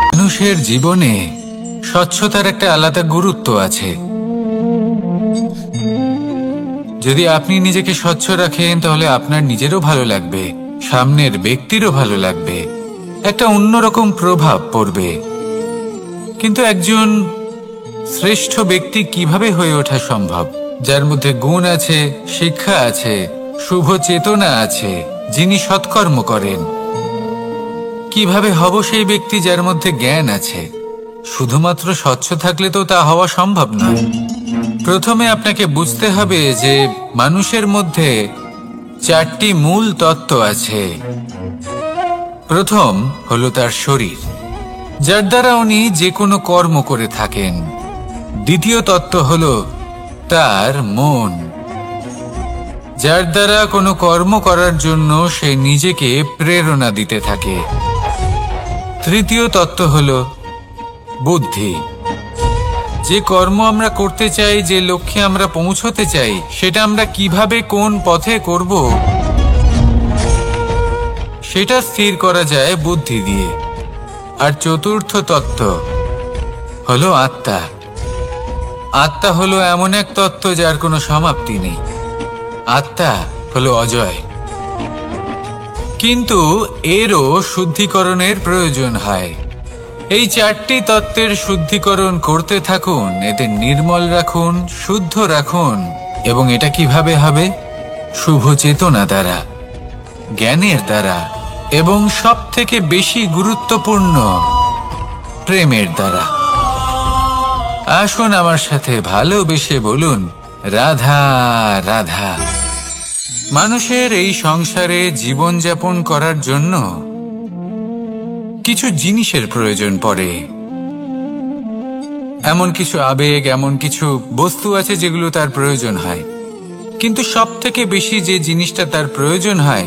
মানুষের জীবনে স্বচ্ছতার একটা আলাদা গুরুত্ব আছে। যদি আপনি নিজেকে স্বচ্ছ রাখেন তাহলে আপনার নিজেরও ভালো লাগবে, সামনের ব্যক্তিরও ভালো লাগবে, একটা অন্যরকম প্রভাব পড়বে। কিন্তু একজন শ্রেষ্ঠ ব্যক্তি কিভাবে হয়ে ওঠা সম্ভব? যার মধ্যে গুণ আছে, শিক্ষা আছে, শুভ চেতনা আছে, যিনি সৎকর্ম করেন। কিভাবে হব সেই ব্যক্তি যার মধ্যে জ্ঞান আছে? শুধুমাত্র স্বচ্ছ থাকলে তো তা হওয়া সম্ভব নয়। প্রথমে আপনাকে বুঝতে হবে যে মানুষের মধ্যে 4টি মূল তত্ত্ব আছে। প্রথম হলো তার শরীর, যার দ্বারা উনি যে কোনো কর্ম করে থাকেন। দ্বিতীয় তত্ত্ব হলো তার মন, যার দ্বারা কোনো কর্ম করার জন্য সে নিজেকে প্রেরণা দিতে থাকে। তৃতীয় তত্ত্ব হলো বুদ্ধি, যে কর্ম আমরা করতে চাই, যে লক্ষ্যে আমরা পৌঁছতে চাই, সেটা আমরা কিভাবে কোন পথে করব সেটা স্থির করা যায় বুদ্ধি দিয়ে। আর চতুর্থ তত্ত্ব হলো আত্মা। আত্মা হলো এমন এক তত্ত্ব যার কোনো সমাপ্তি নেই। আত্মা হলো অজয়। কিন্তু এরও শুদ্ধিকরণের প্রয়োজন হয়। এই 4টি তত্ত্বের শুদ্ধিকরণ করতে থাকুন, এদের নির্মল রাখুন, শুদ্ধ রাখুন। এবং এটা কিভাবে হবে? শুভ চেতনা দ্বারা, জ্ঞানের দ্বারা, এবং সব থেকে বেশি গুরুত্বপূর্ণ প্রেমের দ্বারা। আসুন আমার সাথে ভালোবেসে বলুন, রাধা রাধা। মানুষের এই সংসারে জীবনযাপন করার জন্য কিছু জিনিসের প্রয়োজন পড়ে। এমন কিছু আবেগ, এমন কিছু বস্তু আছে যেগুলো তার প্রয়োজন হয়। কিন্তু সব থেকে বেশি যে জিনিসটা তার প্রয়োজন হয়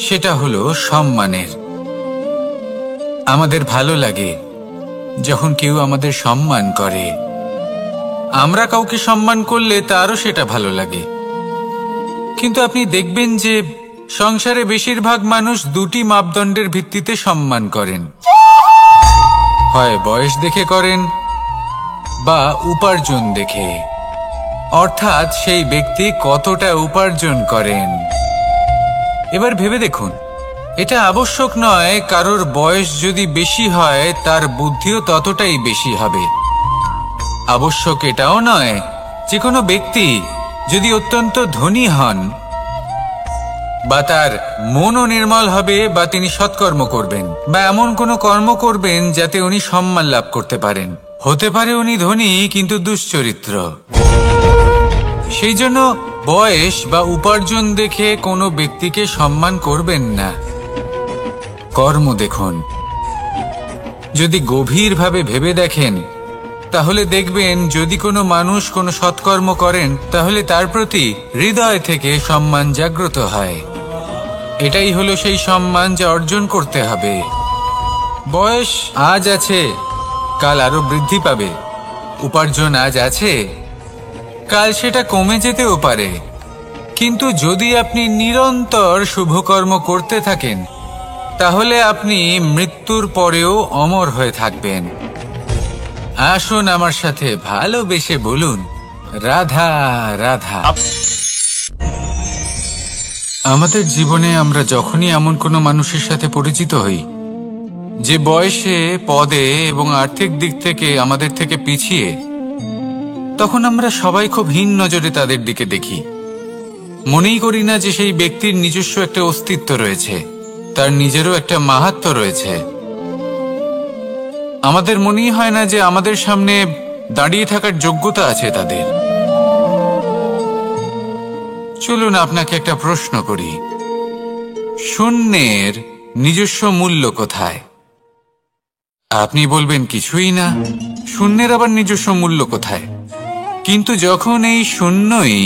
সেটা হলো সম্মানের। আমাদের ভালো লাগে যখন কেউ আমাদের সম্মান করে। আমরা কাউকে সম্মান করলে তারও সেটা ভালো লাগে। কিন্তু আপনি দেখবেন যে সংসারে বেশিরভাগ মানুষ 2টি মাপদণ্ডের ভিত্তিতে সম্মান করেন। হয় বয়স দেখে করেন বা উপার্জন দেখে, অর্থাৎ সেই ব্যক্তি কতটা উপার্জন করেন। এবার ভেবে দেখুন, এটা আবশ্যক নয় কারোর বয়স যদি বেশি হয় তার বুদ্ধিও ততটাই বেশি হবে। আবশ্যক এটাও নয় যে কোনো ব্যক্তি যদি অত্যন্ত ধনী হন বা তার মনও নির্মল হবে বা তিনি সৎকর্ম করবেন বা এমন কোনো কর্ম করবেন যাতে উনি সম্মান লাভ করতে পারেন। হতে পারে উনি ধনী কিন্তু দুশ্চরিত্র। সেই জন্য বয়স বা উপার্জন দেখে কোনো ব্যক্তিকে সম্মান করবেন না। কর্ম দেখুন। যদি গভীরভাবে ভেবে দেখেন তাহলে দেখবেন যদি কোনো মানুষ কোনো সৎকর্ম করেন তাহলে তার প্রতি হৃদয় থেকে সম্মান জাগ্রত হয়। এটাই হলো সেই সম্মান যা অর্জন করতে হবে। বয়স আজ আছে, কাল আরো বৃদ্ধি পাবে। উপার্জন আজ আছে, কাল সেটা কমে যেতেও পারে। কিন্তু যদি আপনি নিরন্তর শুভকর্ম করতে থাকেন তাহলে আপনি মৃত্যুর পরেও অমর হয়ে থাকবেন। আসুন আমার সাথে ভালোবেসে বলুন, রাধা রাধা। আমাদের জীবনে আমরা যখনই এমন কোনো মানুষের সাথে পরিচিত হই যে বয়সে, পদে এবং আর্থিক দিক থেকে আমাদের থেকে পিছিয়ে, তখন আমরা সবাই খুব হীন নজরে তাদের দিকে দেখি। মনেই করি না যে সেই ব্যক্তির নিজস্ব একটা অস্তিত্ব রয়েছে, তার নিজেরও একটা মাহাত্ম্য রয়েছে। আমাদের মনেই হয় না যে আমাদের সামনে দাঁড়িয়ে থাকার যোগ্যতা আছে তাদের। চলুন আপনাকে একটা প্রশ্ন করি, শূন্যের নিজস্ব মূল্য কোথায়? আপনি বলবেন কিছুই না। শূন্যের আবার নিজস্ব মূল্য কোথায়? কিন্তু যখন এই শূন্যই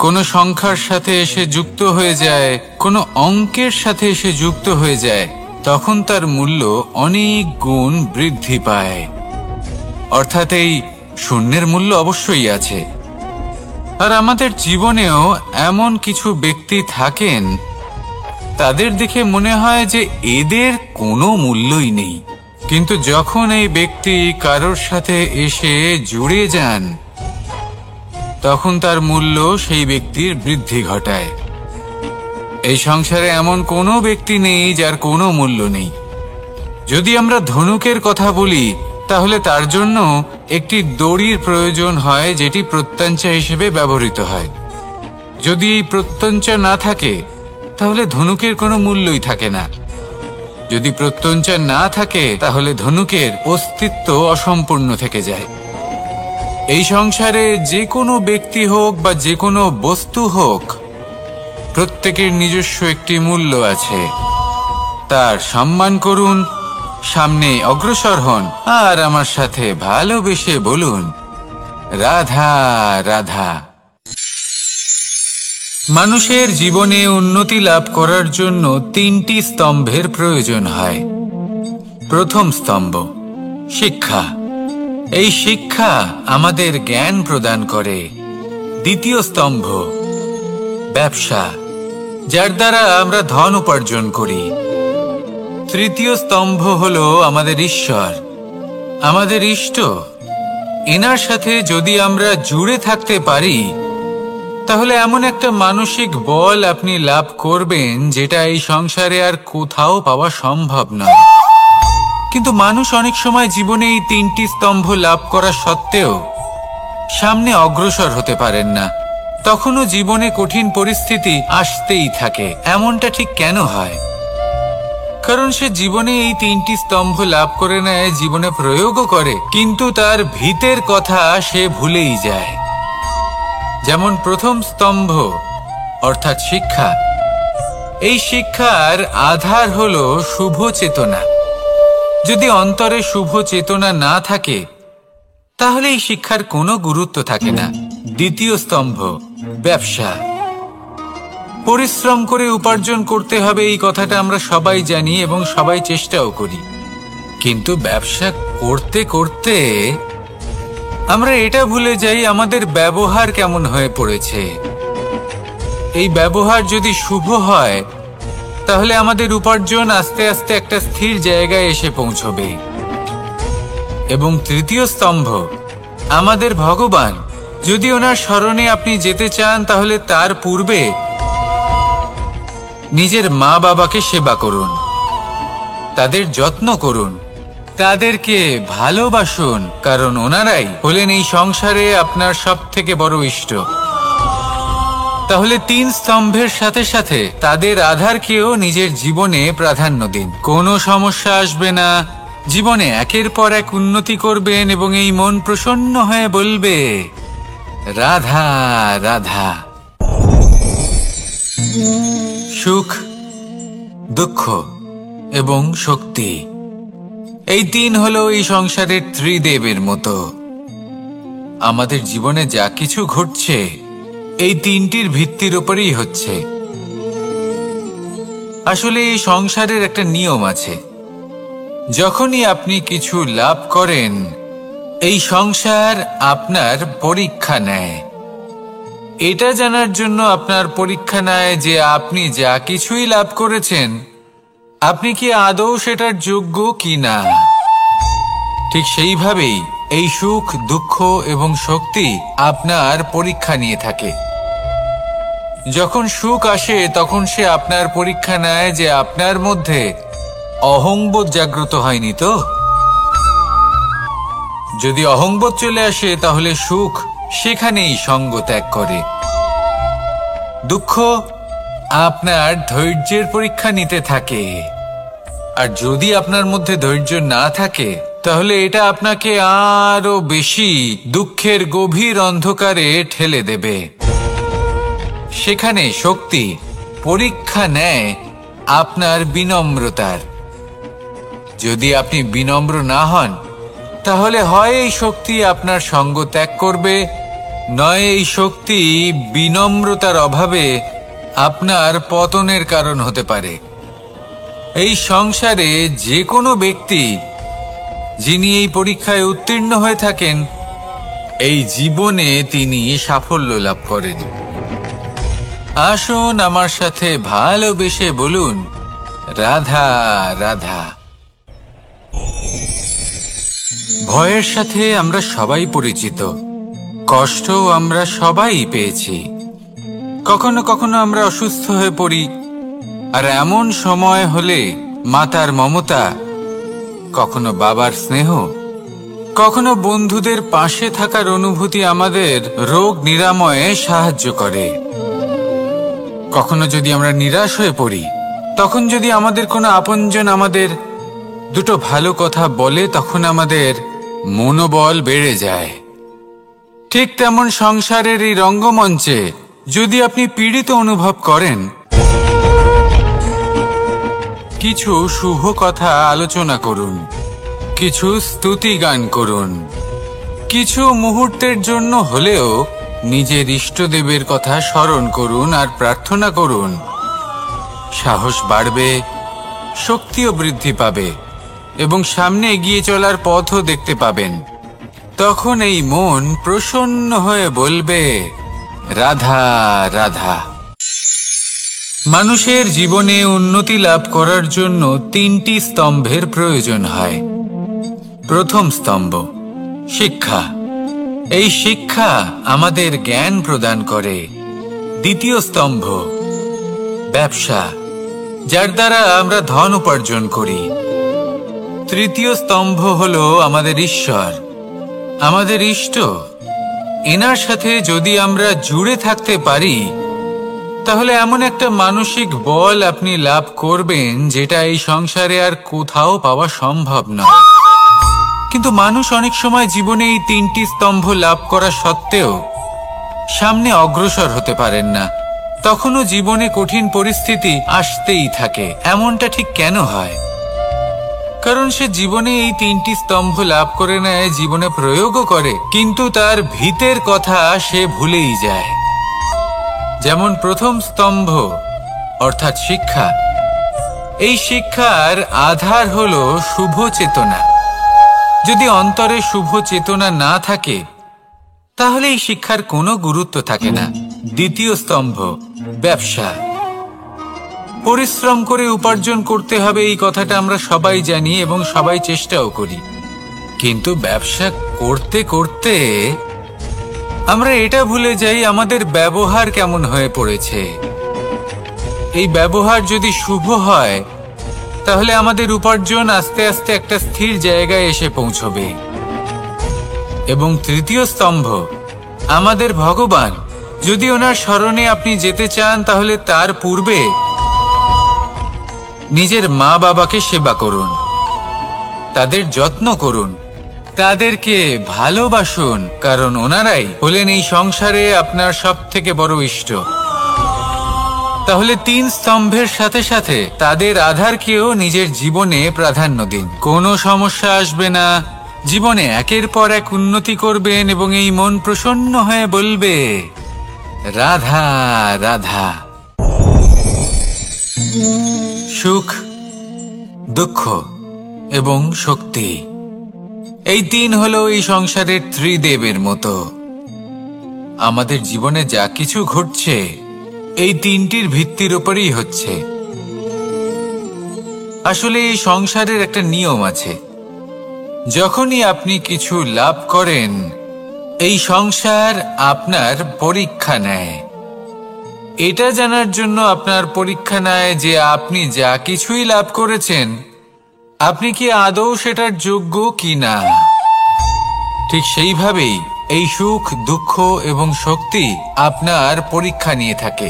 কোনো সংখ্যার সাথে এসে যুক্ত হয়ে যায়, কোনো অঙ্কের সাথে এসে যুক্ত হয়ে যায়, তখন তার মূল্য অনেক গুণ বৃদ্ধি পায়। অর্থাৎ এই শূন্যের মূল্য অবশ্যই আছে, আর আমাদের জীবনেও এমন কিছু ব্যক্তি থাকেন, তাদের দেখে মনে হয় যে এদের কোনো মূল্যই নেই, কিন্তু যখন এই ব্যক্তি কারোর সাথে এসে জুড়ে যান, তখন তার মূল্য সেই ব্যক্তির বৃদ্ধি ঘটায়। এই সংসারে এমন কোনো ব্যক্তি নেই যার কোনো মূল্য নেই। যদি আমরা ধনুকের কথা বলি, তাহলে তার জন্য একটি দড়ির প্রয়োজন হয়, যেটি প্রত্যঞ্চা হিসেবে ব্যবহৃত হয়। যদি এই প্রত্যঞ্চা না থাকে, তাহলে ধনুকের কোনো মূল্যই থাকে না। যদি প্রত্যঞ্চা না থাকে, তাহলে ধনুকের অস্তিত্ব অসম্পূর্ণ থেকে যায়। এই সংসারে যে কোনো ব্যক্তি হোক বা যে কোনো বস্তু হোক, প্রত্যেকের নিজস্ব একটি মূল্য আছে। তার সম্মান করুন, সামনে অগ্রসর হন, আর আমার সাথে ভালোবেসে বলুন, রাধা রাধা। মানুষের জীবনে উন্নতি লাভ করার জন্য 3টি স্তম্ভের প্রয়োজন হয়। প্রথম স্তম্ভ শিক্ষা। এই শিক্ষা আমাদের জ্ঞান প্রদান করে। দ্বিতীয় স্তম্ভ ব্যবসা, যার দ্বারা আমরা ধন উপার্জন করি। তৃতীয় স্তম্ভ হলো আমাদের ঈশ্বর, আমাদের ইষ্ট। এনার সাথে যদি আমরা জুড়ে থাকতে পারি, তাহলে এমন একটা মানসিক বল আপনি লাভ করবেন, যেটা এই সংসারে আর কোথাও পাওয়া সম্ভব নয়। কিন্তু মানুষ অনেক সময় জীবনে এই 3টি স্তম্ভ লাভ করা সত্ত্বেও সামনে অগ্রসর হতে পারেন না। তখনও জীবনে কঠিন পরিস্থিতি আসতেই থাকে। এমনটা ঠিক কেন হয়? কারণ সে জীবনে এই 3টি স্তম্ভ লাভ করে নেয়, জীবনে প্রয়োগও করে, কিন্তু তার ভিতের কথা সে ভুলেই যায়। যেমন প্রথম স্তম্ভ অর্থাৎ শিক্ষা। এই শিক্ষার আধার হলো শুভ চেতনা। যদি অন্তরে শুভ চেতনা না থাকে, তাহলে এই শিক্ষার কোনো গুরুত্ব থাকে না। দ্বিতীয় স্তম্ভ ব্যবসা। পরিশ্রম করে উপার্জন করতে হবে, এই কথাটা আমরা সবাই জানি এবং সবাই চেষ্টাও করি। কিন্তু ব্যবসা করতে করতে আমরা এটা ভুলে যাই আমাদের ব্যবহার কেমন হয়ে পড়েছে। এই ব্যবহার যদি শুভ হয়, তাহলে আমাদের উপার্জন আস্তে আস্তে একটা স্থির জায়গায় এসে পৌঁছবে। এবং তৃতীয় স্তম্ভ আমাদের ভগবান। যদি ওনার শরণে আপনি যেতে চান, তাহলে তার পূর্বে নিজের মা বাবাকে সেবা করুন, তাদের যত্ন করুন, তাদেরকে ভালোবাসুন, কারণ ওনারাই হলেন এই সংসারে আপনার সবথেকে বড় ইষ্ট। তাহলে 3 স্তম্ভের সাথে সাথে তাদের আধারকেও নিজের জীবনে প্রাধান্য দিন। কোনো সমস্যা আসবে না, জীবনে একের পর এক উন্নতি করবেন এবং এই মন প্রসন্ন হয়ে বলবে, রাধা রাধা। সুখ, দুঃখ এবং শক্তি, এই 3 হলো এই সংসারের ত্রিদেবের মতো। আমাদের জীবনে যা কিছু ঘটছে, এই 3টির ভিত্তির উপরেই হচ্ছে। আসলে এই সংসারের একটা নিয়ম আছে। যখনই আপনি কিছু লাভ করেন, এই সংসার আপনার পরীক্ষা নেয়। এটা জানার জন্য আপনার পরীক্ষা নেয় যে আপনি যা কিছুই লাভ করেছেন, আপনি কি আদৌ সেটার যোগ্য কি না। ঠিক সেইভাবেই এই সুখ, দুঃখ এবং শক্তি আপনার পরীক্ষা নিয়ে থাকে। যখন সুখ আসে, তখন সে আপনার পরীক্ষা নেয় যে আপনার মধ্যে অহংবোধ জাগ্রত হয়নি তো। যদি অহংবোধ চলে আসে, তাহলে সুখ সেখানেই সঙ্গ ত্যাগ করে। দুঃখ আপনার ধৈর্যের পরীক্ষা নিতে থাকে। আর যদি আপনার মধ্যে ধৈর্য না থাকে, তাহলে এটা আপনাকে আরো বেশি দুঃখের গভীর অন্ধকারে ঠেলে দেবে। সেখানে শক্তি পরীক্ষা নেয় আপনার বিনম্রতার। যদি আপনি বিনম্র না হন, তাহলে হয় এই শক্তি আপনার সঙ্গ ত্যাগ করবে, নয় এই শক্তি বিনম্রতার অভাবে আপনার পতনের কারণ হতে পারে। এই সংসারে যে কোনো ব্যক্তি যিনি এই পরীক্ষায় উত্তীর্ণ হয়ে থাকেন, এই জীবনে তিনি সাফল্য লাভ করেন। আসুন আমার সাথে ভালোবেসে বলুন, রাধা রাধা। ভয়ের সাথে আমরা সবাই পরিচিত, কষ্ট আমরা সবাই পেয়েছি। কখনো কখনো আমরা অসুস্থ হয়ে পড়ি, আর এমন সময় হলে মাতার মমতা, কখনো বাবার স্নেহ, কখনো বন্ধুদের পাশে থাকার অনুভূতি আমাদের রোগ নিরাময়ে সাহায্য করে। কখনো যদি আমরা নিরাশ হয়ে পড়ি, তখন যদি আমাদের কোনো আপনজন আমাদের দুটো ভালো কথা বলে, তখন আমাদের মনোবল বেড়ে যায়। ঠিক তেমন সংসারের এই রঙ্গমঞ্চে যদি আপনি পীড়িত অনুভব করেন, কিছু শুভ কথা আলোচনা করুন, কিছু স্তুতি গান করুন, কিছু মুহূর্তের জন্য হলেও নিজের ইষ্টদেবের কথা স্মরণ করুন আর প্রার্থনা করুন। সাহস বাড়বে, শক্তিও বৃদ্ধি পাবে এবং সামনে এগিয়ে চলার পথও দেখতে পাবেন। তখন এই মন প্রসন্ন হয়ে বলবে, রাধা রাধা। মানুষের জীবনে উন্নতি লাভ করার জন্য 3টি স্তম্ভের প্রয়োজন হয়। প্রথম স্তম্ভ শিক্ষা। এই শিক্ষা আমাদের জ্ঞান প্রদান করে। দ্বিতীয় স্তম্ভ ব্যবসা, যার দ্বারা আমরা ধন উপার্জন করি। তৃতীয় স্তম্ভ হলো আমাদের ঈশ্বর, আমাদের ইষ্ট। এনার সাথে যদি আমরা জুড়ে থাকতে পারি, তাহলে এমন একটা মানসিক বল আপনি লাভ করবেন যেটা এই সংসারে আর কোথাও পাওয়া সম্ভব নয়। কিন্তু মানুষ অনেক সময় জীবনে এই 3টি স্তম্ভ লাভ করা সত্ত্বেও সামনে অগ্রসর হতে পারেন না। তখনও জীবনে কঠিন পরিস্থিতি আসতেই থাকে। এমনটা ঠিক কেন হয়? কারণ সে জীবনে এই 3টি স্তম্ভ লাভ করে নেয়, জীবনে প্রয়োগও করে, কিন্তু তার ভিতের কথা সে ভুলেই যায়। যেমন প্রথম স্তম্ভ অর্থাৎ শিক্ষা। এই শিক্ষার আধার হলো শুভ চেতনা। যদি অন্তরে শুভ চেতনা না থাকে, তাহলে এই শিক্ষার কোনো গুরুত্ব থাকে না। দ্বিতীয় স্তম্ভ ব্যবসা। পরিশ্রম করে উপার্জন করতে হবে, এই কথাটা আমরা সবাই জানি এবং সবাই চেষ্টাও করি। কিন্তু ব্যবসা করতে করতে আমরা এটা ভুলে যাই আমাদের ব্যবহার কেমন হয়ে পড়েছে। এই ব্যবহার যদি শুভ হয়, তাহলে আমাদের উপার্জন আস্তে আস্তে একটা স্থির জায়গায় এসে পৌঁছবে। এবং তৃতীয় স্তম্ভ আমাদের ভগবান। যদি ওনার শরণে আপনি যেতে চান, তাহলে তার পূর্বে নিজের মা বাবাকে সেবা করুন, তাদের যত্ন করুন, তাদেরকে ভালোবাসুন, কারণ ওনারাই হলেন এই সংসারে আপনার সবথেকে বড় ইষ্ট। তাহলে 3 স্তম্ভের সাথে সাথে তাদের আধারকেও নিজের জীবনে প্রাধান্য দিন। কোনো সমস্যা আসবে না, জীবনে একের পর এক উন্নতি করবেন এবং এই মন প্রসন্ন হয়ে বলবে, রাধা রাধা। সুখ, দুঃখ এবং শক্তি, এই 3 হলো এই সংসারের ত্রিদেবের মতো। আমাদের জীবনে যা কিছু ঘটছে এই 3টির ভিত্তির উপরেই হচ্ছে। আসলে এই সংসারের একটা নিয়ম আছে, যখনই আপনি কিছু লাভ করেন, এই সংসার আপনার পরীক্ষা নেয়। এটা জানার জন্য আপনার পরীক্ষা নেয় যে আপনি যা কিছুই লাভ করেছেন, আপনি কি আদৌ সেটার যোগ্য কি না। ঠিক সেইভাবেই এই সুখ, দুঃখ এবং শক্তি আপনার পরীক্ষা নিয়ে থাকে।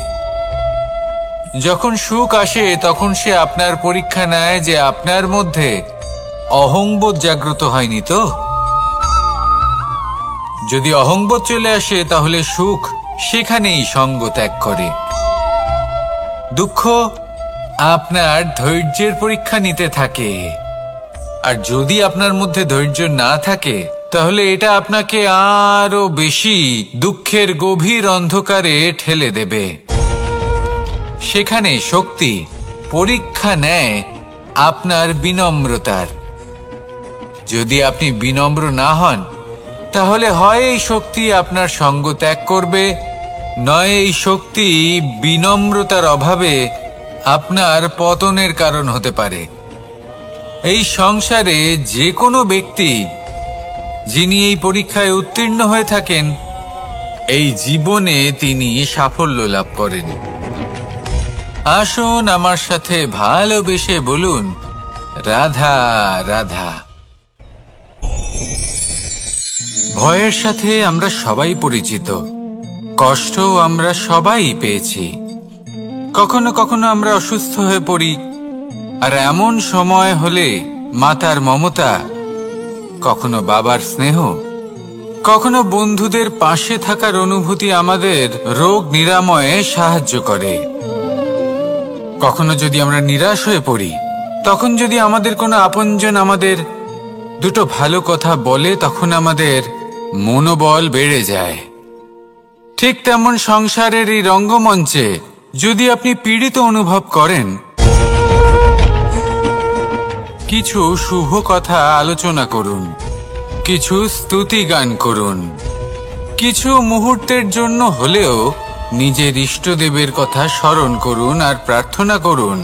যখন সুখ আসে, তখন সে আপনার পরীক্ষা নেয় যে আপনার মধ্যে অহংবোধ জাগ্রত হয়নি তো। যদি অহংবোধ চলে আসে, তাহলে সুখ সেখানেই সঙ্গ ত্যাগ করে। দুঃখ আপনার ধৈর্যের পরীক্ষা নিতে থাকে, আর যদি আপনার মধ্যে ধৈর্য না থাকে, তাহলে এটা আপনাকে আরো বেশি দুঃখের গভীর অন্ধকারে ঠেলে দেবে। সেখানে শক্তি পরীক্ষা নেয় আপনার বিনম্রতার। যদি আপনি বিনম্র না হন, তাহলে হয় এই শক্তি আপনার সঙ্গ ত্যাগ করবে, নয় এই শক্তি বিনম্রতার অভাবে আপনার পতনের কারণ হতে পারে। এই সংসারে যে কোনো ব্যক্তি যিনি এই পরীক্ষায় উত্তীর্ণ হয়ে থাকেন, এই জীবনে তিনি সাফল্য লাভ করেন। আসুন আমার সাথে ভালোবেসে বলুন, রাধা রাধা। ভয়ের সাথে আমরা সবাই পরিচিত, কষ্টও আমরা সবাই পেয়েছি। কখনো কখনো আমরা অসুস্থ হয়ে পড়ি, আর এমন সময় হলে মাতার মমতা, কখনো বাবার স্নেহ, কখনো বন্ধুদের পাশে থাকার অনুভূতি আমাদের রোগ নিরাময়ে সাহায্য করে। কখনো যদি আমরা নিরাশ হয়ে পড়ি, তখন যদি আমাদের কোনো আপনজন আমাদের দুটো ভালো কথা বলে, তখন আমাদের মনোবল বেড়ে যায়। ঠিক তেমন সংসারের এই রঙ্গমঞ্চে যদি আপনি পীড়িত অনুভব করেন, কিছু শুভ কথা আলোচনা করুন, কিছু স্তুতি গান করুন, কিছু মুহূর্তের জন্য হলেও নিজের ইষ্টদেবের কথা স্মরণ করুন আর প্রার্থনা করুন।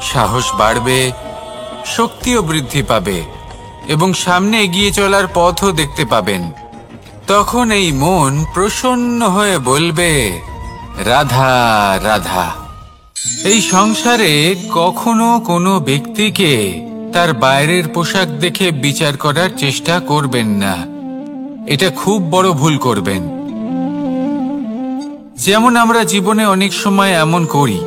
সাহস বাড়বে, শক্তিও বৃদ্ধি পাবে এবং সামনে এগিয়ে চলার পথও দেখতে পাবেন। তখন এই মন প্রসন্ন হয়ে বলবে, রাধা রাধা। এই সংসারে কখনো কোনো ব্যক্তিকে তার বাইরের পোশাক দেখে বিচার করার চেষ্টা করবেন না, এটা খুব বড় ভুল করবেন। যেমন আমরা জীবনে অনেক সময় এমন করি,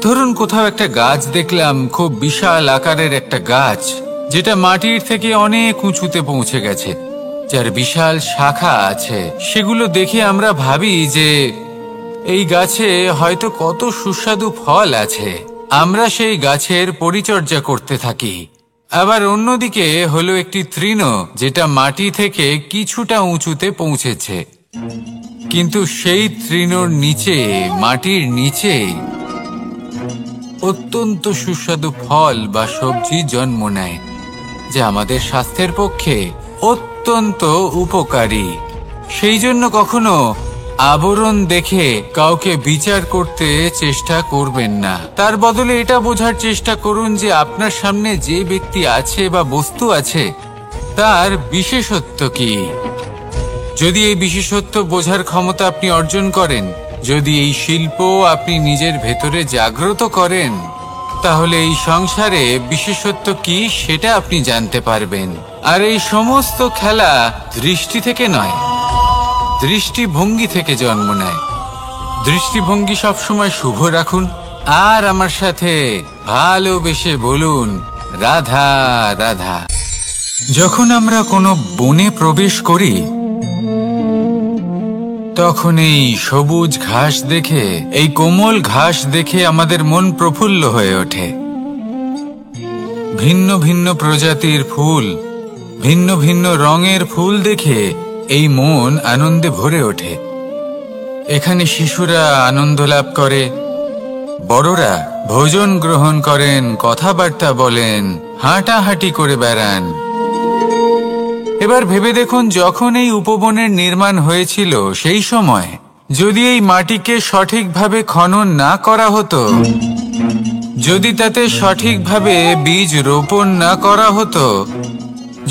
ধরুন কোথাও একটা গাছ দেখলাম, খুব বিশাল আকারের একটা গাছ, যেটা মাটির থেকে অনেক উঁচুতে পৌঁছে গেছে, যার বিশাল শাখা আছে। সেগুলো দেখে আমরা ভাবি যে এই গাছে হয়তো কত সুস্বাদু ফল আছে। আমরা সেই গাছের পরিচর্যা করতে থাকি। আবার অন্যদিকে হলো একটি তৃণ, যেটা মাটি থেকে কিছুটা উঁচুতে পৌঁছেছে, কিন্তু সেই তৃণর নিচে, মাটির নিচে অত্যন্ত সুস্বাদু ফল বা সবজি জন্ম নেয়, যা আমাদের স্বাস্থ্যের পক্ষে অত্যন্ত উপকারী। সেই জন্য কখনো আবরণ দেখে কাউকে বিচার করতে চেষ্টা করবেন না। তার বদলে এটা বোঝার চেষ্টা করুন যে আপনার সামনে যে ব্যক্তি আছে বা বস্তু আছে, তার বিশেষত্ব কি। যদি এই বিশেষত্ব বোঝার ক্ষমতা আপনি অর্জন করেন, যদি এই শিল্প আপনি নিজের ভেতরে জাগ্রত করেন, তাহলে এই সংসারে বিশেষত্ব কি সেটা আপনি জানতে পারবেন। আর এই সমস্ত খেলা দৃষ্টি থেকে নয়, দৃষ্টিভঙ্গি থেকে জন্ম নেয়। দৃষ্টিভঙ্গি সবসময় শুভ রাখুন আর আমার সাথে ভালোবেসে বলুন, রাধা রাধা। যখন আমরা কোনো বনে প্রবেশ করি, তখন এই সবুজ ঘাস দেখে, এই কোমল ঘাস দেখে আমাদের মন প্রফুল্ল হয়ে ওঠে। ভিন্ন ভিন্ন প্রজাতির ফুল, ভিন্ন ভিন্ন রঙের ফুল দেখে এই মন আনন্দে ভরে ওঠে। এখানে শিশুরা আনন্দ লাভ করে, বড়রা ভোজন গ্রহণ করেন, কথাবার্তা বলেন, হাঁটাহাঁটি করে বেড়ান। এবার ভেবে দেখুন, যখন এই উপবনের নির্মাণ হয়েছিল, সেই সময় যদি এই মাটিকে সঠিকভাবে খনন না করা হতো, যদি তাতে সঠিকভাবে বীজ রোপণ না করা হতো,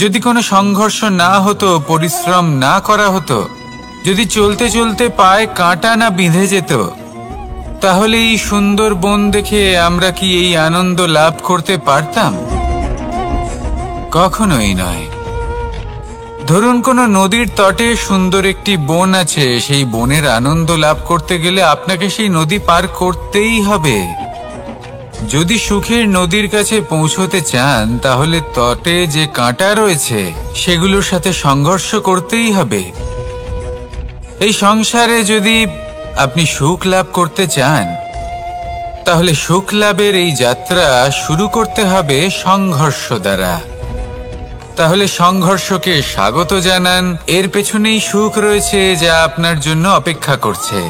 যদি কোনো সংঘর্ষ না হতো, পরিশ্রম না করা হতো, যদি চলতে চলতে পায়ে কাঁটা না বিঁধে যেত, তাহলে এই সুন্দর বন দেখে আমরা কি এই আনন্দ লাভ করতে পারতাম? কখনোই নয়। ধরুন কোনো নদীর তটে সুন্দর একটি বন আছে, সেই বনের আনন্দ লাভ করতে গেলে আপনাকে সেই নদী পার করতেই হবে। যদি সুখের নদীর কাছে পৌঁছতে চান, তাহলে তটে যে কাঁটা রয়েছে সেগুলোর সাথে সংঘর্ষ করতেই হবে। এই সংসারে যদি আপনি সুখ লাভ করতে চান, তাহলে সুখ লাভের এই যাত্রা শুরু করতে হবে সংঘর্ষ দ্বারা। তাহলে সংঘর্ষকে স্বাগত জানান, এর পেছনেই সুখ রয়েছে যা আপনার জন্য অপেক্ষা করছে।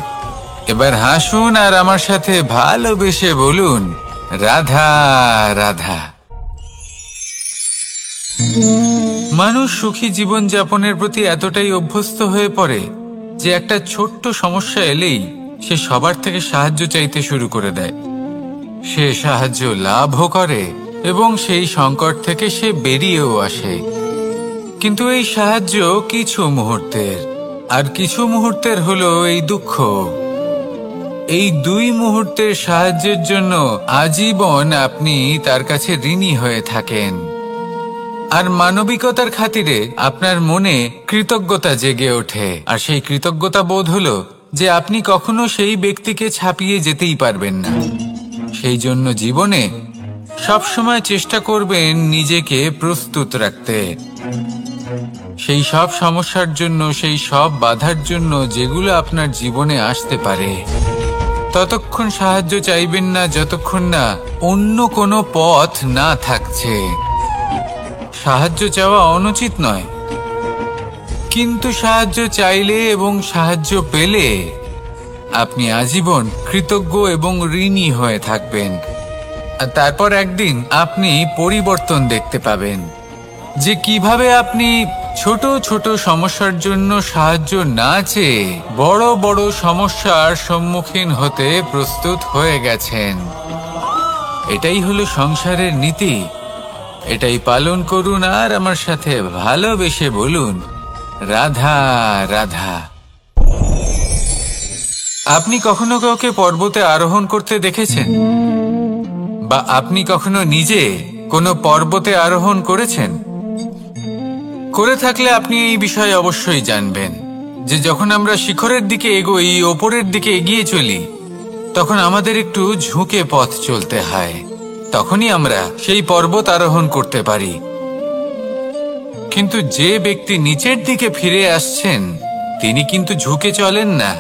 এবার হাসুন আর আমার সাথে ভালোবেসে বলুন, রাধা রাধা। মানুষ সুখী জীবনযাপনের প্রতি এতটাই অভ্যস্ত হয়ে পড়ে যে একটা ছোট্ট সমস্যা এলেই সে সবার থেকে সাহায্য চাইতে শুরু করে দেয়। সে সাহায্য লাভও করে এবং সেই সংকট থেকে সে বেরিয়েও আসে। কিন্তু এই সাহায্য কিছু মুহূর্তের, আর কিছু মুহূর্তের হলো এই দুঃখ। এই 2 মুহূর্তের সাহায্যের জন্য আজীবন আপনি তার কাছে ঋণী হয়ে থাকেন। আর মানবিকতার খাতিরে আপনার মনে কৃতজ্ঞতা জেগে ওঠে, আর সেই কৃতজ্ঞতা বোধ হলো যে আপনি কখনো সেই ব্যক্তিকে ছাপিয়ে যেতেই পারবেন না। সেই জন্য জীবনে সবসময় চেষ্টা করবেন নিজেকে প্রস্তুত রাখতে সেই সব সমস্যার জন্য, সেই সব বাধার জন্য যেগুলো আপনার জীবনে আসতে পারে। ততক্ষণ সাহায্য চাইবেন না যতক্ষণ না অন্য কোনো পথ না থাকছে। সাহায্য চাওয়া অনুচিত নয়, কিন্তু সাহায্য চাইলে এবং সাহায্য পেলে আপনি আজীবন কৃতজ্ঞ এবং ঋণী হয়ে থাকবেন। আর তারপর একদিন আপনি পরিবর্তন দেখতে পাবেন যে কিভাবে আপনি ছোট ছোট সমস্যার জন্য সাহায্য না চেয়ে বড় বড় সমস্যার সম্মুখীন হতে প্রস্তুত হয়ে গেছেন। এটাই হলো সংসারের নীতি। এটাই পালন করুন আর আমার সাথে ভালোবেসে বলুন, রাধা রাধা। আপনি কখনো কাউকে পর্বতে আরোহণ করতে দেখেছেন? বা আপনি কখনো নিজে কোনো পর্বতে আরোহণ করেছেন? করে থাকলে আপনি এই বিষয়ে অবশ্যই জানবেন যে যখন আমরা শিখরের দিকে এগোই, ওপরের দিকে এগিয়ে চলি, তখন আমাদের একটু ঝুঁকে পথ চলতে হয়। তখনই আমরা সেই পর্বত আরোহণ করতে পারি। কিন্তু যে ব্যক্তি নিচের দিকে ফিরে আসছেন তিনি কিন্তু ঝুঁকে চলেন না,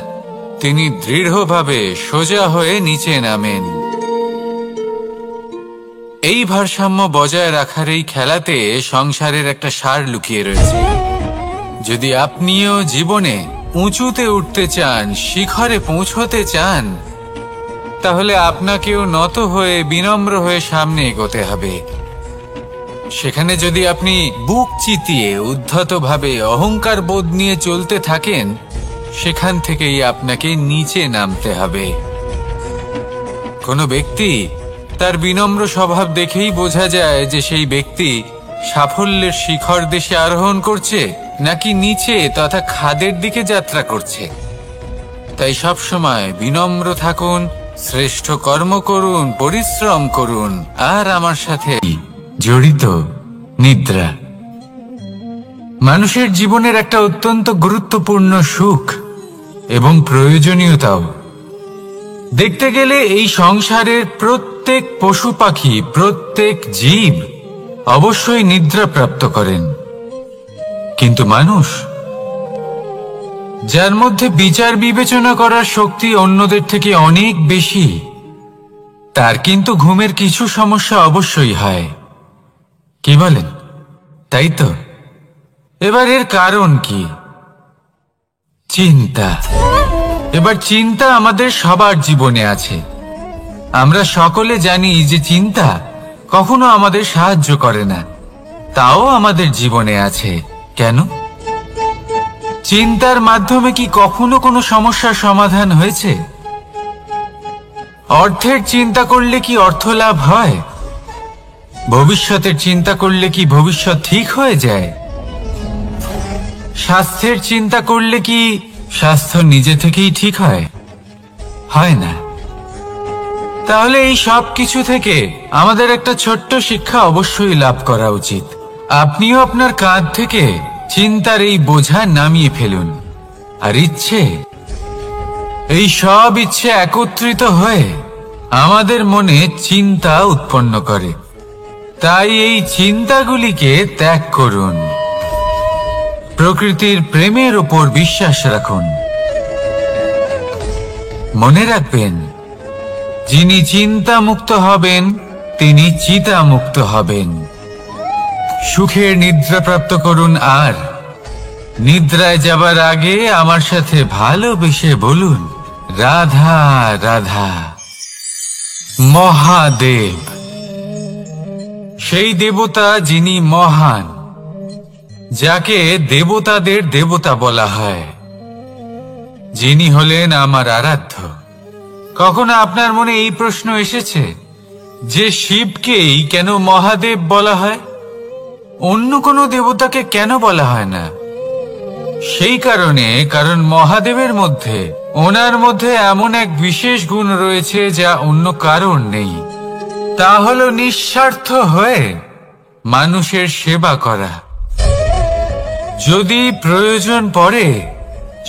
তিনি দৃঢ়ভাবে সোজা হয়ে নিচে নামেন। এই ভারসাম্য বজায় রাখার এই খেলাতে সংসারের একটা সার লুকিয়ে রয়েছে। যদি আপনিও জীবনে উঁচুতে উঠতে চান, শিখরে পৌঁছতে চান, তাহলে আপনাকেও নত হয়ে বিনম্র হয়ে সামনে এগোতে হবে। সেখানে যদি আপনি বুক চিতিয়ে উদ্ধতভাবে অহংকার বোধ নিয়ে চলতে থাকেন, সেখান থেকেই আপনাকে নিচে নামতে হবে। কোনো ব্যক্তি তার বিনম্র স্বভাব দেখেই বোঝা যায় যে সেই ব্যক্তি সাফল্যের শিখর দেশে আরোহণ করছে নাকি নিচে তথা খাদের দিকে যাত্রা করছে। তাই সবসময় বিনম্র থাকুন, শ্রেষ্ঠ কর্ম করুন, পরিশ্রম করুন। আর আমার সাথে জড়িত নিদ্রা মানুষের জীবনের একটা অত্যন্ত গুরুত্বপূর্ণ সুখ এবং প্রয়োজনীয়তাও। দেখতে গেলে এই সংসারের প্রত্যেক পশু পাখি, প্রত্যেক জীব অবশ্যই নিদ্রা প্রাপ্ত করেন, কিন্তু মানুষ, যার মধ্যে বিচার বিবেচনা করার শক্তি অন্যদের থেকে অনেক বেশি, তার কিন্তু ঘুমের কিছু সমস্যা অবশ্যই হয়। কি বলেন? তাই তো। এবার এর কারণ কি? চিন্তা। এবার চিন্তা আমাদের সবার জীবনে আছে। আমরা সকলে জানি যে চিন্তা কখনো আমাদের সাহায্য করে না, তাও আমাদের জীবনে আছে। কেন? চিন্তার মাধ্যমে কি কখনো কোনো সমস্যার সমাধান হয়েছে? অর্থের চিন্তা করলে কি অর্থ লাভ হয়? ভবিষ্যতের চিন্তা করলে কি ভবিষ্যৎ ঠিক হয়ে যায়? স্বাস্থ্যের চিন্তা করলে কি স্বাস্থ্য নিজে থেকেই ঠিক হয়? হয় না। তাহলে এই সব কিছু থেকে আমাদের একটা ছোট্ট শিক্ষা অবশ্যই লাভ করা উচিত। আপনিও আপনার কাঁধ থেকে চিন্তার এই বোঝা নামিয়ে ফেলুন। আর ইচ্ছে, এই সব ইচ্ছে একত্রিত হয়ে আমাদের মনে চিন্তা উৎপন্ন করে। তাই এই চিন্তাগুলিকে ত্যাগ করুন। প্রকৃতির প্রেমের উপর বিশ্বাস রাখুন। মনে রাখবেন, যিনি চিন্তা মুক্ত হবেন তিনি চিতা মুক্ত হবেন। সুখের নিদ্রা প্রাপ্ত করুন, আর নিদ্রায় যাবার আগে আমার সাথে ভালোবেসে বলুন, রাধা রাধা। মহাদেব, সেই দেবতা যিনি মহান, যাকে দেবতাদের দেবতা বলা হয়, যিনি হলেন আমার আরাধ্য। কখনো আপনার মনে এই প্রশ্ন এসেছে যে শিবকেই কেন মহাদেব বলা হয়, অন্য কোনো দেবতাকে কেন বলা হয় না? সেই কারণ মহাদেবের মধ্যে, ওনার মধ্যে এমন এক বিশেষ গুণ রয়েছে যা অন্য কারণ নেই। তা হলো নিঃস্বার্থ হয়ে মানুষের সেবা করা। যদি প্রয়োজন পড়ে,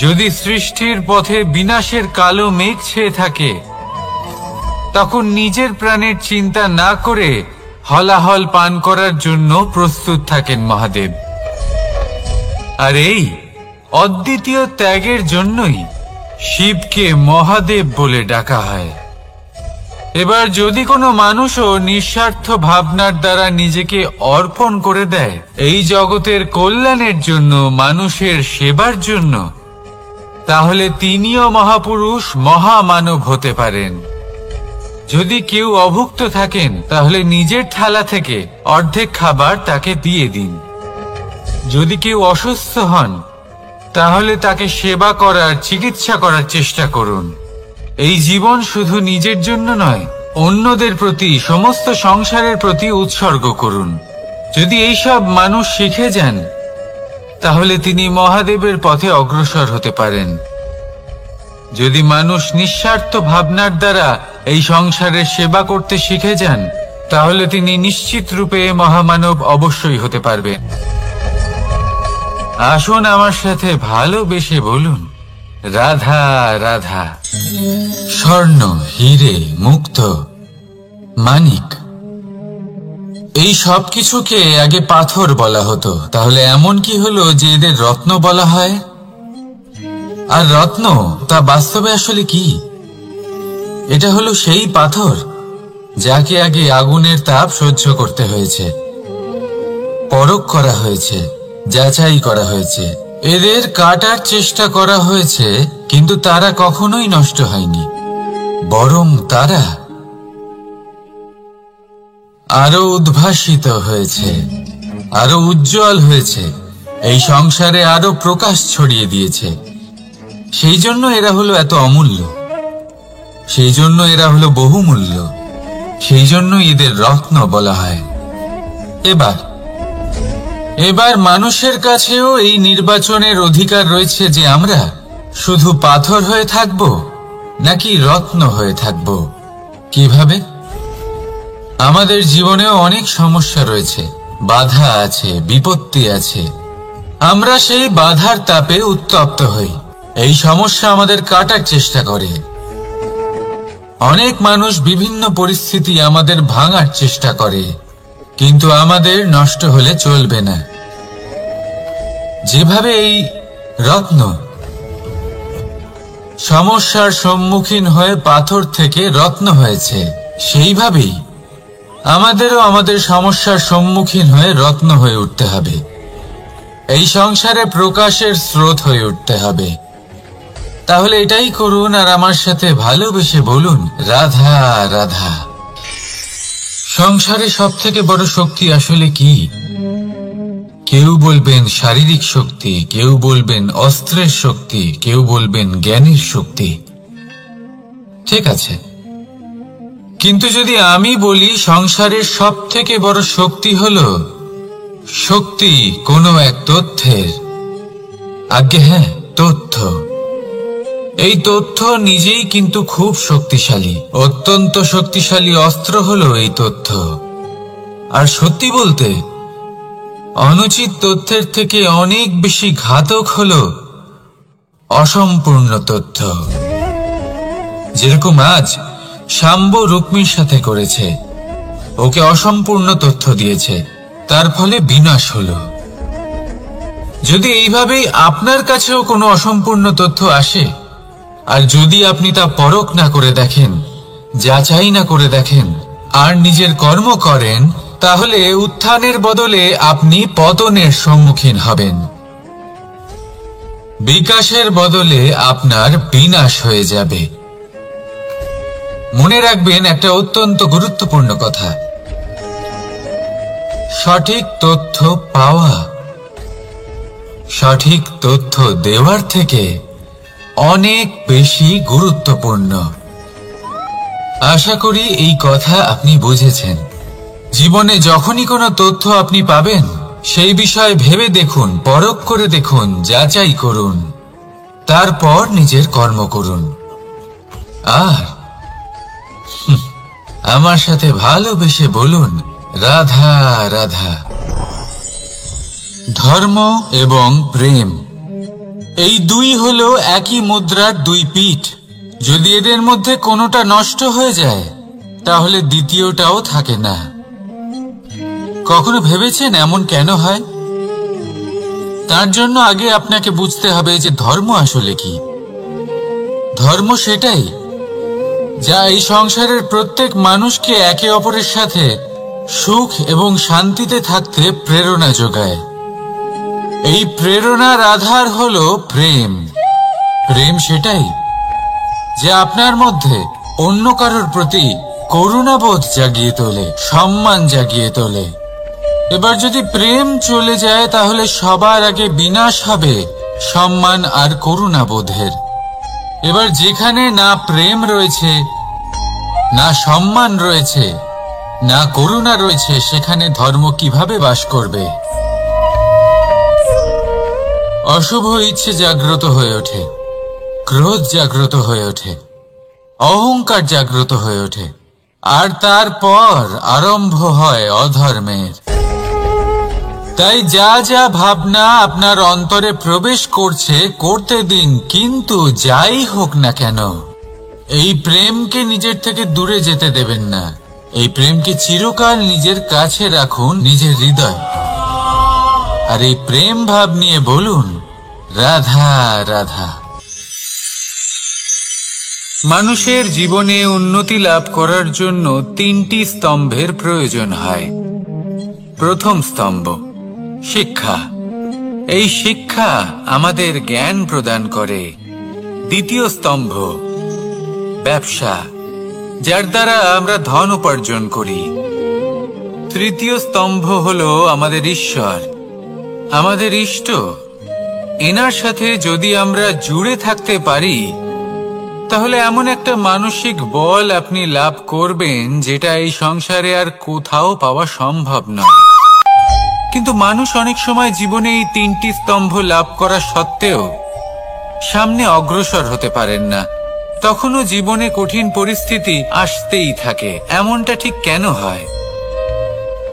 যদি সৃষ্টির পথে বিনাশের কালো মেঘ ছেয়ে থাকে, তখন নিজের প্রাণের চিন্তা না করে হলাহল পান করার জন্য প্রস্তুত থাকেন মহাদেব। আর এই অদ্বিতীয় ত্যাগের জন্যই শিবকে মহাদেব বলে ডাকা হয়। এবার যদি কোনো মানুষও নিঃস্বার্থ ভাবনার দ্বারা নিজেকে অর্পণ করে দেয় এই জগতের কল্যাণের জন্য, মানুষের সেবার জন্য, তাহলে তিনিও মহাপুরুষ, মহামানব হতে পারেন। যদি কেউ অভুক্ত থাকেন, তাহলে নিজের থালা থেকে অর্ধেক খাবার তাকে দিয়ে দিন। যদি কেউ অসুস্থ হন, তাহলে তাকে সেবা করার, চিকিৎসা করার চেষ্টা করুন। এই জীবন শুধু নিজের জন্য নয়, অন্যদের প্রতি, সমস্ত সংসারের প্রতি উৎসর্গ করুন। যদি এইসব মানুষ শিখে যান, তাহলে তিনি মহাদেবের পথে অগ্রসর হতে পারেন। যদি মানুষ নিঃস্বার্থ ভাবনার দ্বারা এই সংসারের সেবা করতে শিখে যান, তাহলে তিনি নিশ্চিত রূপে মহামানব অবশ্যই হতে পারবেন। আসুন আমার সাথে ভালোবেসে বলুন, রাধা রাধা। স্বর্ণ, হীরে, মুক্ত, মানিক, এই সব কিছুকে আগে পাথর বলা হতো। তাহলে এমন কি হলো যে এদের রত্ন বলা হয়? আর রত্ন তা বাস্তবে আসলে কি? এটা হলো সেই পাথর যাকে আগে আগুনের তাপ সহ্য করতে হয়েছে, পরখ করা হয়েছে, যাচাই করা হয়েছে, এদের কাটার চেষ্টা করা হয়েছে, কিন্তু তারা কখনোই নষ্ট হয়নি, বরং তারা আরো উদ্ভাসিত হয়েছে, আরো উজ্জ্বল হয়েছে, এই সংসারে আরো প্রকাশ ছড়িয়ে দিয়েছে। সেই জন্য এরা হলো এত অমূল্য, সেই জন্য এরা হলো বহুমূল্য, সেই জন্য এদের রত্ন বলা হয়। এবার মানুষের কাছেও এই নির্বাচনের অধিকার রয়েছে যে আমরা শুধু পাথর হয়ে থাকব নাকি রত্ন হয়ে থাকব। কিভাবে? আমাদের জীবনেও অনেক সমস্যা রয়েছে, বাধা আছে, বিপত্তি আছে। আমরা সেই বাধার তাপে উত্তপ্ত হই, এই সমস্যা আমাদের কাটার চেষ্টা করে। অনেক মানুষ বিভিন্ন পরিস্থিতি আমাদের ভাঙার চেষ্টা করে, কিন্তু আমাদের নষ্ট হলে চলবে না। যেভাবে এই রত্ন সমস্যার সম্মুখীন হয়ে পাথর থেকে রত্ন হয়েছে, সেইভাবেই আমাদেরও আমাদের সমস্যার সম্মুখীন হয়ে রত্ন হয়ে উঠতে হবে। এই সংসারে প্রকাশের স্রোত হয়ে উঠতে হবে। তাহলে এটাই করুন আর আমার সাথে ভালোবেসে বলুন, রাধা রাধা। সংসারে সব থেকে বড় শক্তি আসলে কি? কেউ বলবেন শারীরিক শক্তি, কেউ বলবেন অস্ত্রের শক্তি, কেউ বলবেন জ্ঞানের শক্তি। ঠিক আছে, কিন্তু যদি আমি বলি সংসারের সব থেকে বড় শক্তি হলো শক্তি কোনো এক তথ্যের, আজ্ঞে হ্যাঁ, তথ্য। এই তথ্য নিজেই কিন্তু খুব শক্তিশালী, অত্যন্ত শক্তিশালী অস্ত্র হলো এই তথ্য। আর সত্যি বলতে, অনুচিত তথ্যের থেকে অনেক বেশি ঘাতক হলো অসম্পূর্ণ তথ্য। যেরকম আজ শাম্ব রুক্মির সাথে করেছে, ওকে অসম্পূর্ণ তথ্য দিয়েছে, তার ফলে বিনাশ হলো। যদি এইভাবেই আপনার কাছেও কোনো অসম্পূর্ণ তথ্য আসে, আর যদি আপনি তা পরখ না করে দেখেন, যাচাই না করে দেখেন, আর নিজের কর্ম করেন, তাহলে উত্থানের বদলে আপনি পতনের সম্মুখীন হবেন। বিকাশের বদলে আপনার বিনাশ হয়ে যাবে। মনে রাখবেন একটা অত্যন্ত গুরুত্বপূর্ণ কথা, সঠিক তথ্য পাওয়া সঠিক তথ্য দেওয়ার থেকে অনেক বেশি গুরুত্বপূর্ণ। আশা করি এই কথা আপনি বুঝেছেন। জীবনে যখনই কোনো তথ্য আপনি পাবেন, সেই বিষয়ে ভেবে দেখুন, পরখ করে দেখুন, যাচাই করুন, তারপর নিজের কর্ম করুন। আর আমার সাথে ভালোবেসে বলুন, রাধা রাধা। ধর্ম এবং প্রেম, এই দুই হলো একই মুদ্রার দুই পিঠ। যদি এদের মধ্যে কোনোটা নষ্ট হয়ে যায়, তাহলে দ্বিতীয়টাও থাকে না। কখনো ভেবেছেন এমন কেন হয়? তার জন্য আগে আপনাকে বুঝতে হবে যে ধর্ম আসলে কি। ধর্ম সেটাই যা এই সংসারের প্রত্যেক মানুষকে একে অপরের সাথে সুখ এবং শান্তিতে থাকতে প্রেরণা যোগায়। এই প্রেরণার আধার হলো প্রেম। প্রেম সেটাই যা আপনার মধ্যে অন্য কারোর প্রতি করুণাবোধ জাগিয়ে তোলে, সম্মান জাগিয়ে তোলে। এবার যদি প্রেম চলে যায়, তাহলে সবার আগে বিনাশ হবে সম্মান আর করুণাবোধের। এবার যেখানে না প্রেম রয়েছে, না সম্মান রয়েছে, না করুণা রয়েছে, সেখানে ধর্ম কিভাবে বাস করবে? অশুভ ইচ্ছে জাগ্রত হয়ে ওঠে, ক্রোধ জাগ্রত হয়ে ওঠে, অহংকার জাগ্রত হয়ে ওঠে, আর তারপর আরম্ভ হয় অধর্মের। তাই যা যা ভাবনা আপনার অন্তরে প্রবেশ করছে, করতে দিন, কিন্তু যাই হোক না কেন, এই প্রেমকে নিজের থেকে দূরে যেতে দেবেন না। এই প্রেমকে চিরকাল নিজের কাছে রাখুন, নিজের হৃদয়। আর এই প্রেম ভাব নিয়ে বলুন, রাধা রাধা। মানুষের জীবনে উন্নতি লাভ করার জন্য তিনটি স্তম্ভের প্রয়োজন হয়। প্রথম স্তম্ভ শিক্ষা। এই শিক্ষা আমাদের জ্ঞান প্রদান করে। দ্বিতীয় স্তম্ভ ব্যবসা, যার দ্বারা আমরা ধন উপার্জন করি। তৃতীয় স্তম্ভ হলো আমাদের ঈশ্বর, আমাদের ইষ্ট। এনার সাথে যদি আমরা জুড়ে থাকতে পারি, তাহলে এমন একটা মানসিক বল আপনি লাভ করবেন, যেটা এই সংসারে আর কোথাও পাওয়া সম্ভব নয়। কিন্তু মানুষ অনেক সময় জীবনে এই তিনটি স্তম্ভ লাভ করা সত্ত্বেও সামনে অগ্রসর হতে পারেন না। তখনও জীবনে কঠিন পরিস্থিতি আসতেই থাকে। এমনটা ঠিক কেন হয়?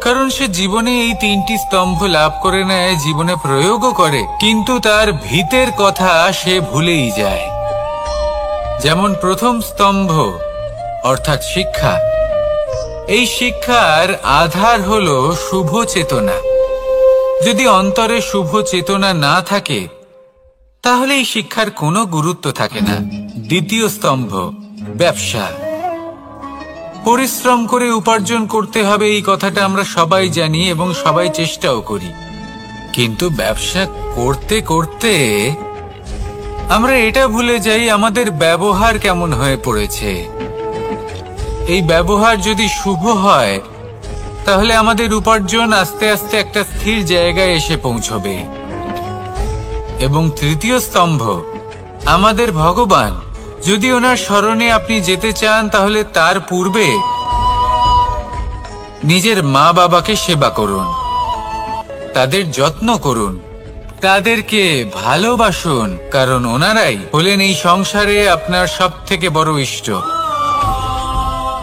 কারণ সে জীবনে এই তিনটি স্তম্ভ লাভ করে নেয়, জীবনে প্রয়োগও করে, কিন্তু তার ভিতের কথা সে ভুলেই যায়। যেমন প্রথম স্তম্ভ অর্থাৎ শিক্ষা। এই শিক্ষার আধার হলো শুভ চেতনা। যদি অন্তরে শুভ চেতনা না থাকে, তাহলে এই শিক্ষার কোনো গুরুত্ব থাকে না। দ্বিতীয় স্তম্ভ ব্যবসা। পরিশ্রম করে উপার্জন করতে হবে, এই কথাটা আমরা সবাই জানি এবং সবাই চেষ্টাও করি। কিন্তু ব্যবসা করতে করতে আমরা এটা ভুলে যাই আমাদের ব্যবহার কেমন হয়ে পড়েছে। এই ব্যবহার যদি শুভ হয়, তাহলে আমাদের উপার্জন আস্তে আস্তে একটা স্থির জায়গায় এসে পৌঁছবে। এবং তৃতীয় স্তম্ভ আমাদের ভগবান। যদি ওনার শরণে আপনি যেতে চান, তাহলে তার পূর্বে নিজের মা বাবাকে সেবা করুন, তাদের যত্ন করুন, তাদেরকে ভালোবাসুন, কারণ ওনারাই হলেন এই সংসারে আপনার সবথেকে বড় ইষ্ট।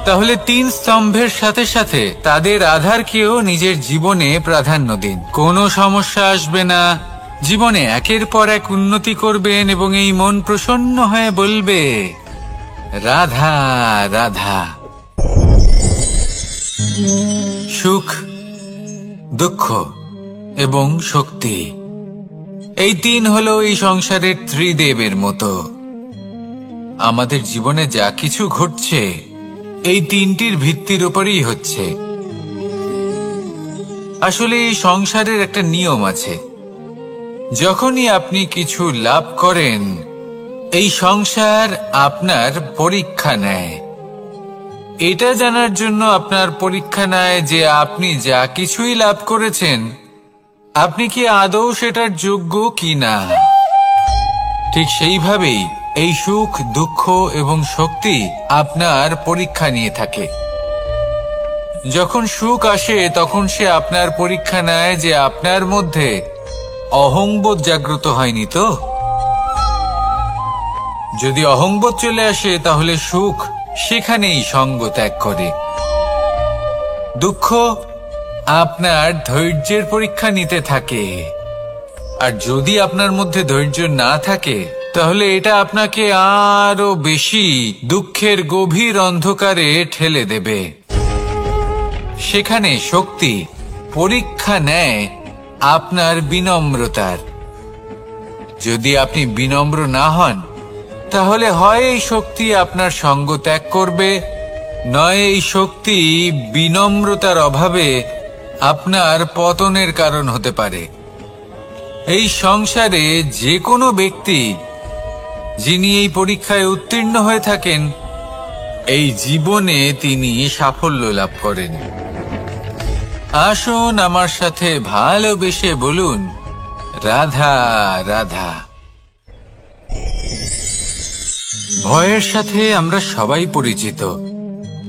তাহলে তিন স্তম্ভের সাথে সাথে তাদের আধারকেও নিজের জীবনে প্রাধান্য দিন। কোনো সমস্যা আসবে না, জীবনে একের পর এক উন্নতি করবেন এবং এই মন প্রসন্ন হয়ে বলবে, রাধা রাধা। সুখ, দুঃখ এবং শক্তি, এই তিন হলো এই সংসারের ত্রিদেবের মতো। আমাদের জীবনে যা কিছু ঘটছে, এই তিনটির ভিত্তির উপরেই হচ্ছে। আসলে এই সংসারের একটা নিয়ম আছে। যখনই আপনি কিছু লাভ করেন, এই সংসার আপনার পরীক্ষা নেয়। এটা জানার জন্য আপনার পরীক্ষা নেয় যে আপনি যা কিছুই লাভ করেছেন, আপনি কি আদৌ সেটার যোগ্য কিনা। ঠিক সেইভাবেই এই সুখ, দুঃখ এবং শক্তি আপনার পরীক্ষা নিয়ে থাকে। যখন সুখ আসে তখন সে আপনার পরীক্ষা নেয় যে আপনার মধ্যে অহংবোধ জাগ্রত হয়নি তো। যদি অহংবোধ চলে আসে তাহলে সুখ সেখানেই সঙ্গ ত্যাগ করে। দুঃখ আপনার ধৈর্যের পরীক্ষা নিতে থাকে, আর যদি আপনার মধ্যে ধৈর্য না থাকে তাহলে এটা আপনাকে আরো বেশি দুঃখের গভীর অন্ধকারে ঠেলে দেবে। সেখানে শক্তি পরীক্ষা নেয় আপনার বিনম্রতার। যদি আপনি বিনম্র না হন তাহলে হয় এই শক্তি আপনার সঙ্গ ত্যাগ করবে, নয় এই শক্তি বিনম্রতার অভাবে আপনার পতনের কারণ হতে পারে। এই সংসারে যে কোনো ব্যক্তি যিনি এই পরীক্ষায় উত্তীর্ণ হয়ে থাকেন, এই জীবনে তিনি সাফল্য লাভ করেন। আসুন আমার সাথে ভালোবেসে বলুন, রাধা রাধা। ভয়ের সাথে আমরা সবাই পরিচিত,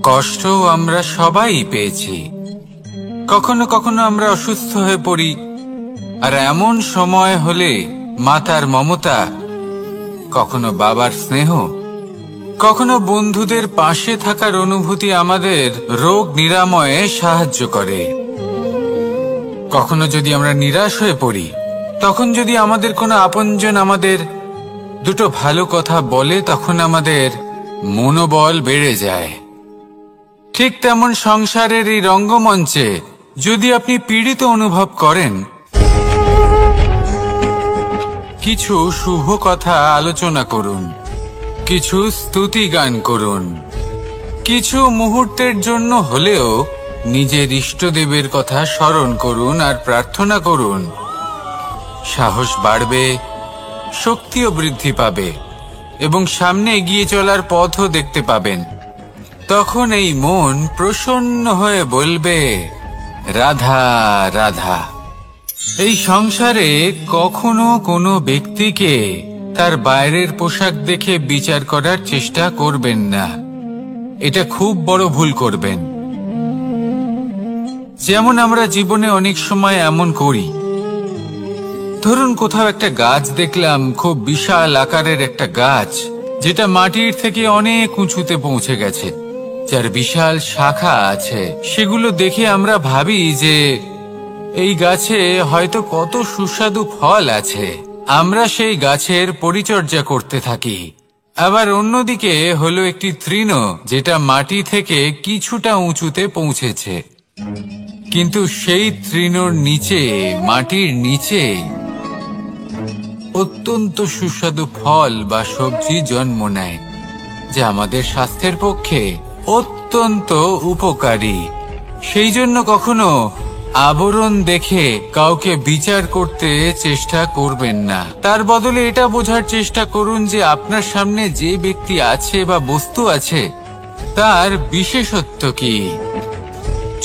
কষ্টও আমরা সবাই পেয়েছি। কখনো কখনো আমরা অসুস্থ হয়ে পড়ি, আর এমন সময় হলে মাতার মমতা, কখনো বাবার স্নেহ, কখনো বন্ধুদের পাশে থাকার অনুভূতি আমাদের রোগ নিরাময়ে সাহায্য করে। কখনো যদি আমরা নিরাশ হয়ে পড়ি, তখন যদি আমাদের কোনো আপনজন আমাদের দুটো ভালো কথা বলে, তখন আমাদের মনোবল বেড়ে যায়। ঠিক তেমন সংসারের এই রঙ্গমঞ্চে যদি আপনি পীড়িত অনুভব করেন, কিছু শুভ কথা আলোচনা করুন, কিছু স্তুতি গান করুন, কিছু মুহূর্তের জন্য হলেও নিজের ইষ্টদেবের কথা স্মরণ করুন আর প্রার্থনা করুন। সাহস বাড়বে, শক্তিও বৃদ্ধি পাবে এবং সামনে এগিয়ে চলার পথও দেখতে পাবেন। তখন এই মন প্রসন্ন হয়ে বলবে, রাধা রাধা। এই সংসারে কখনো কোনো ব্যক্তিকে তার বাইরের পোশাক দেখে বিচার করার চেষ্টা করবেন না, এটা খুব বড় ভুল করবেন। যেমন আমরা জীবনে অনেক সময় এমন করি, ধরুন কোথাও একটা গাছ দেখলাম, খুব বিশাল আকারের একটা গাছ, যেটা মাটির থেকে অনেক উঁচুতে পৌঁছে গেছে, যার বিশাল শাখা আছে। সেগুলো দেখে আমরা ভাবি যে এই গাছে হয়তো কত সুস্বাদু ফল আছে। আমরা সেই গাছের পরিচর্যা করতে থাকি। আবার অন্যদিকে হলো একটি তৃণ, যেটা মাটি থেকে কিছুটা উঁচুতে পৌঁছেছে, কিন্তু সেই তৃণর নিচে, মাটির নিচে অত্যন্ত সুস্বাদু ফল বা সবজি জন্ম নেয়, যা আমাদের স্বাস্থ্যের পক্ষে অত্যন্ত উপকারী। সেই জন্য কখনো আবরণ দেখে কাউকে বিচার করতে চেষ্টা করবেন না। তার বদলে এটা বোঝার চেষ্টা করুন যে আপনার সামনে যে ব্যক্তি আছে বা বস্তু আছে, তার বিশেষত্ব কি।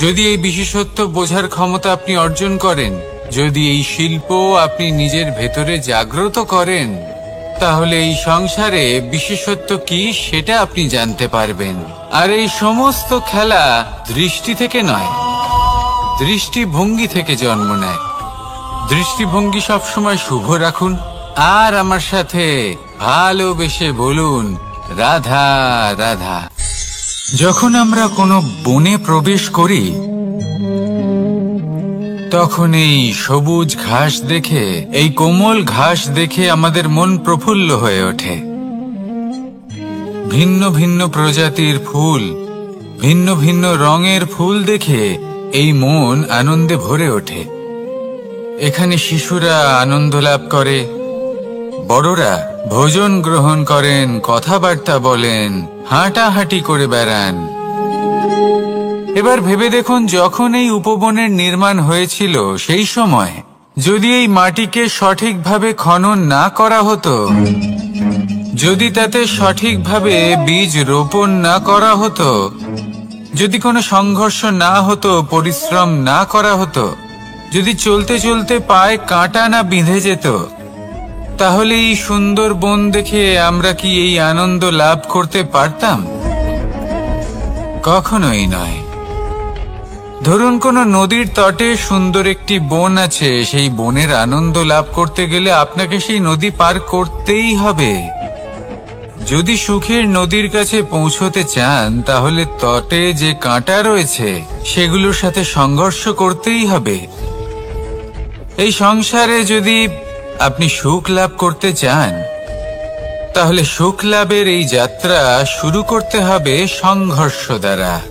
যদি এই বিশেষত্ব বোঝার ক্ষমতা আপনি অর্জন করেন, যদি এই শিল্প আপনি নিজের ভেতরে জাগ্রত করেন, তাহলে এই সংসারে বিশেষত্ব কি সেটা আপনি জানতে পারবেন। আর এই সমস্ত খেলা দৃষ্টি থেকে নয়, দৃষ্টিভঙ্গি থেকে জন্ম নেয়। দৃষ্টিভঙ্গি সবসময় শুভ রাখুন, আর আমার সাথে ভালোবেসে বলুন, রাধা রাধা। যখন আমরা কোনো বনে প্রবেশ করি, তখন এই সবুজ ঘাস দেখে, এই কোমল ঘাস দেখে আমাদের মন প্রফুল্ল হয়ে ওঠে। ভিন্ন ভিন্ন প্রজাতির ফুল, ভিন্ন ভিন্ন রঙের ফুল দেখে এই মন আনন্দে ভরে ওঠে। এখানে শিশুরা আনন্দ লাভ করে, বড়রা ভোজন গ্রহণ করেন, কথাবার্তা বলেন, হাঁটাহাঁটি করে বেড়ান। এবার ভেবে দেখুন, যখন এই উপবনের নির্মাণ হয়েছিল, সেই সময় যদি এই মাটিকে সঠিকভাবে খনন না করা হতো, যদি তাতে সঠিকভাবে বীজ রোপণ না করা হতো, যদি কোনো সংঘর্ষ না হতো, পরিশ্রম না করা হতো, যদি চলতে চলতে পায়ে কাঁটা না বিঁধে যেত, তাহলে এই সুন্দর বন দেখে আমরা কি এই আনন্দ লাভ করতে পারতাম? কখনোই নয়। ধরুন কোনো নদীর তটে সুন্দর একটি বন আছে, সেই বনের আনন্দ লাভ করতে গেলে আপনাকে সেই নদী পার করতেই হবে। যদি সুখের নদীর কাছে পৌঁছতে চান, তাহলে তটে যে কাঁটা রয়েছে সেগুলোর সাথে সংঘর্ষ করতেই হবে। এই সংসারে যদি আপনি সুখ লাভ করতে চান, তাহলে সুখ লাভের এই যাত্রা শুরু করতে হবে সংঘর্ষ দ্বারা।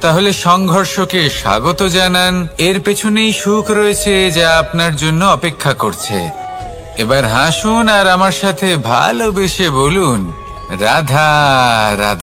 তাহলে সংঘর্ষকে স্বাগত জানান, এর পেছনেই সুখ রয়েছে যা আপনার জন্য অপেক্ষা করছে। এবার হাসুন আর আমার সাথে ভালোবেসে বলুন, রাধা রাধা।